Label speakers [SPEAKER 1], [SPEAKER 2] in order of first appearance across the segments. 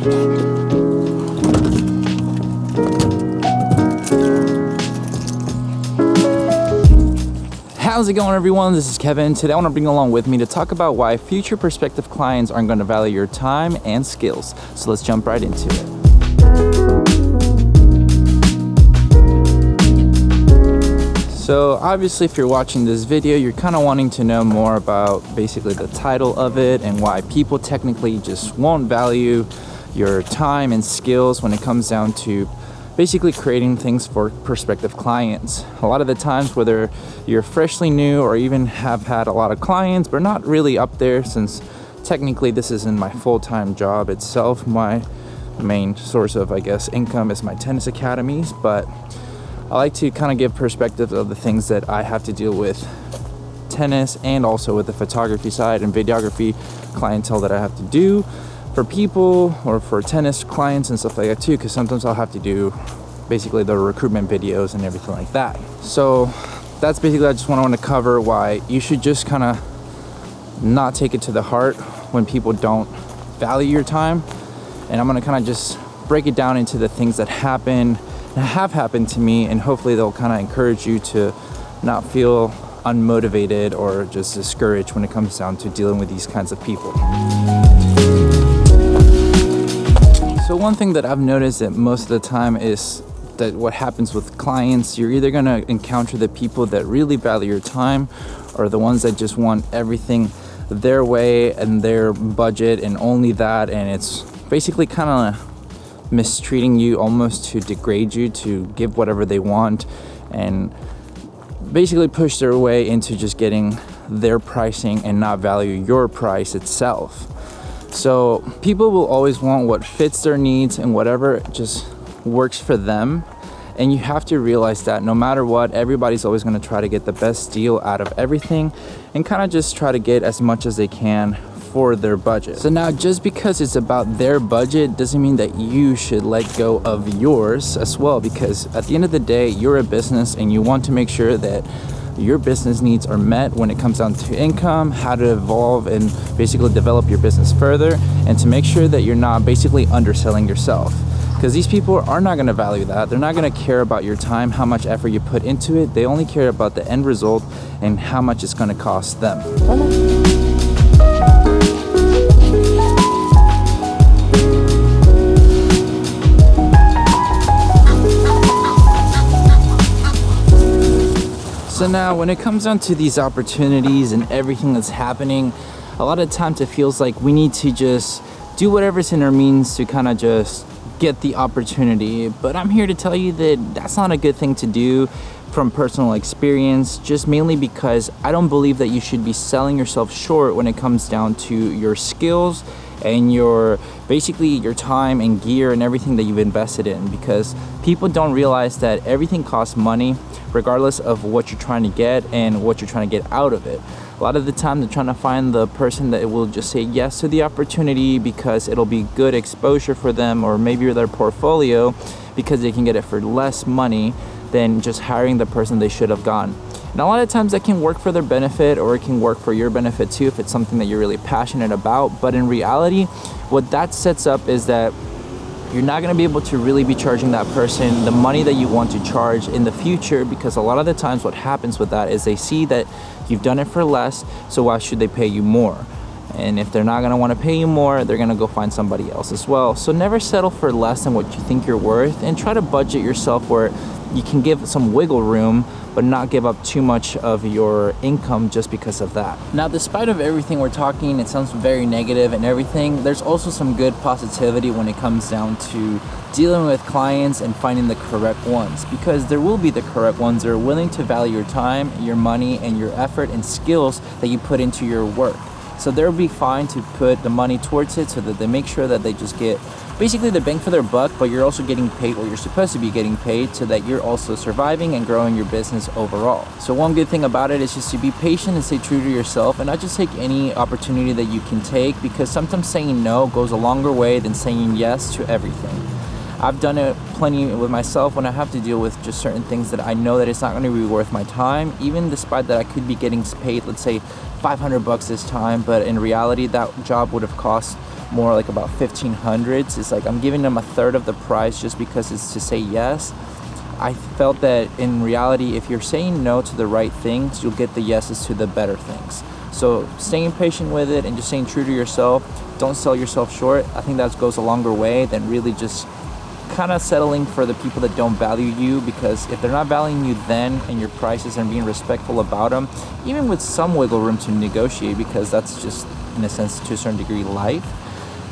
[SPEAKER 1] How's it going, everyone? This is Kevin. Today I want to bring you along with me to talk about why future prospective clients aren't going to value your time and skills. So let's jump right into it. So obviously, if you're watching this video, you're kind of wanting to know more about basically the title of it and why people technically just won't value your time and skills when it comes down to basically creating things for prospective clients. A lot of the times, whether you're freshly new or even have had a lot of clients but not really up there, since technically this isn't my full-time job itself. My main source of, I guess, income is my tennis academies, but I like to kind of give perspective of the things that I have to deal with tennis and also with the photography side and videography clientele that I have to do for people or for tennis clients and stuff like that too, because sometimes I'll have to do basically the recruitment videos and everything like that. So that's basically, I just want to cover why you should just kind of not take it to the heart when people don't value your time. And I'm going to kind of just break it down into the things that happen, that have happened to me, and hopefully they'll kind of encourage you to not feel unmotivated or just discouraged when it comes down to dealing with these kinds of people. So one thing that I've noticed that most of the time is that what happens with clients, you're either going to encounter the people that really value your time or the ones that just want everything their way and their budget and only that, and it's basically kind of mistreating you almost to degrade you, to give whatever they want and basically push their way into just getting their pricing and not value your price itself. So people will always want what fits their needs and whatever just works for them. And you have to realize that no matter what, everybody's always going to try to get the best deal out of everything and kind of just try to get as much as they can for their budget. So now, just because it's about their budget doesn't mean that you should let go of yours as well, because at the end of the day, you're a business and you want to make sure that your business needs are met when it comes down to income, how to evolve and basically develop your business further, and to make sure that you're not basically underselling yourself. Because these people are not going to value that. They're not going to care about your time, how much effort you put into it. They only care about the end result and how much it's going to cost them. So now when it comes down to these opportunities and everything that's happening, a lot of times it feels like we need to just do whatever's in our means to kind of just get the opportunity. But I'm here to tell you that that's not a good thing to do from personal experience, just mainly because I don't believe that you should be selling yourself short when it comes down to your skills and your basically your time and gear and everything that you've invested in, because people don't realize that everything costs money regardless of what you're trying to get and what you're trying to get out of it. A lot of the time they're trying to find the person that will just say yes to the opportunity because it'll be good exposure for them, or maybe their portfolio, because they can get it for less money than just hiring the person they should have gone. And a lot of times that can work for their benefit, or it can work for your benefit too if it's something that you're really passionate about. But in reality, what that sets up is that you're not going to be able to really be charging that person the money that you want to charge in the future, because a lot of the times what happens with that is they see that you've done it for less, so why should they pay you more? And if they're not going to want to pay you more, they're going to go find somebody else as well. So never settle for less than what you think you're worth, and try to budget yourself where you can give some wiggle room but not give up too much of your income just because of that. Now, despite of everything we're talking, it sounds very negative and everything, there's also some good positivity when it comes down to dealing with clients and finding the correct ones, because there will be the correct ones that are willing to value your time, your money, and your effort and skills that you put into your work. So they'll be fine to put the money towards it so that they make sure that they just get basically the bang for their buck, but you're also getting paid what you're supposed to be getting paid, so that you're also surviving and growing your business overall. So one good thing about it is just to be patient and stay true to yourself, and not just take any opportunity that you can take, because sometimes saying no goes a longer way than saying yes to everything. I've done it plenty with myself when I have to deal with just certain things that I know that it's not going to be worth my time, even despite that I could be getting paid, let's say $500 this time, but in reality that job would have cost more like about 1500s. It's like I'm giving them a third of the price just because it's to say yes. I felt that in reality, if you're saying no to the right things, you'll get the yeses to the better things. So staying patient with it and just staying true to yourself, don't sell yourself short. I think that goes a longer way than really just kind of settling for the people that don't value you, because if they're not valuing you then and your prices and being respectful about them, even with some wiggle room to negotiate, because that's just in a sense to a certain degree life,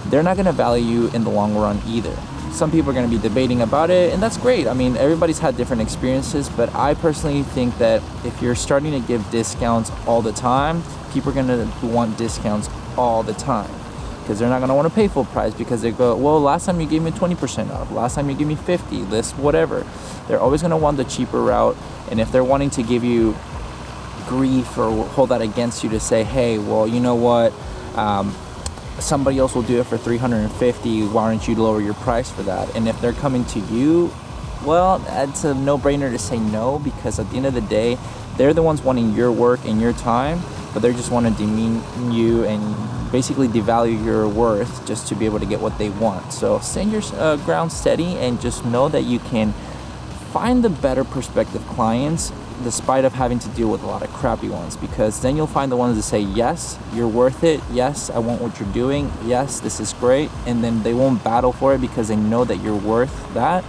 [SPEAKER 1] they're not going to value you in the long run either. Some people are going to be debating about it, and that's great. I mean, everybody's had different experiences, but I personally think that if you're starting to give discounts all the time, people are going to want discounts all the time, because they're not going to want to pay full price, because they go, well, last time you gave me 20% off, last time you gave me 50, this, whatever. They're always going to want the cheaper route, and if they're wanting to give you grief or hold that against you to say, hey, well, you know what, somebody else will do it for $350, why don't you lower your price for that? And if they're coming to you, well, it's a no-brainer to say no, because at the end of the day, they're the ones wanting your work and your time, but they just want to demean you and basically devalue your worth just to be able to get what they want. So stand your ground steady and just know that you can find the better prospective clients despite of having to deal with a lot of crappy ones, because then you'll find the ones that say, yes, you're worth it, yes, I want what you're doing, yes, this is great, and then they won't battle for it because they know that you're worth that,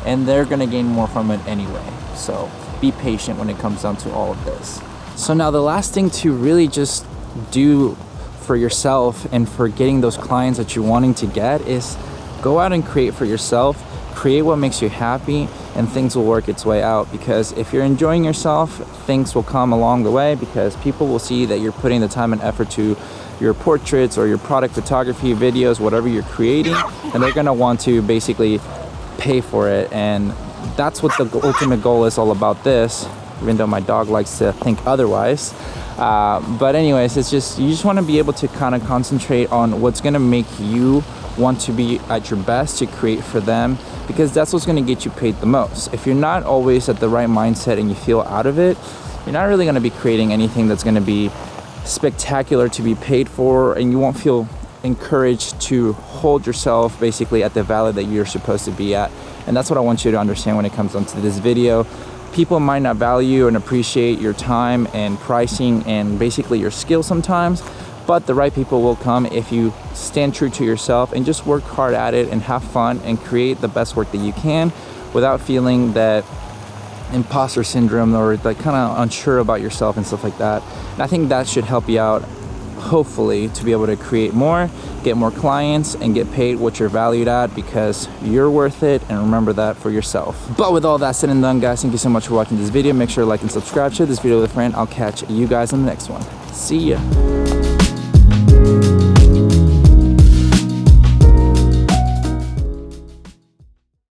[SPEAKER 1] and they're going to gain more from it anyway. So be patient when it comes down to all of this. So now the last thing to really just do for yourself and for getting those clients that you're wanting to get is go out and create for yourself. Create what makes you happy, and things will work its way out, because if you're enjoying yourself, things will come along the way, because people will see that you're putting the time and effort to your portraits or your product photography, videos, whatever you're creating, and they're going to want to basically pay for it. And that's what the ultimate goal is all about this, even though my dog likes to think otherwise. But anyways, it's just, you just want to be able to kind of concentrate on what's going to make you want to be at your best to create for them, because that's what's going to get you paid the most. If you're not always at the right mindset and you feel out of it, you're not really going to be creating anything that's going to be spectacular to be paid for, and you won't feel encouraged to hold yourself basically at the value that you're supposed to be at. And that's what I want you to understand when it comes onto this video. People might not value and appreciate your time and pricing and basically your skill sometimes, but the right people will come if you stand true to yourself and just work hard at it and have fun and create the best work that you can without feeling that imposter syndrome or like kind of unsure about yourself and stuff like that. And I think that should help you out, hopefully, to be able to create more, get more clients, and get paid what you're valued at, because you're worth it, and remember that for yourself. But with all that said and done, guys, thank you so much for watching this video. Make sure to like and subscribe, share this video with a friend. I'll catch you guys on the next one. See ya.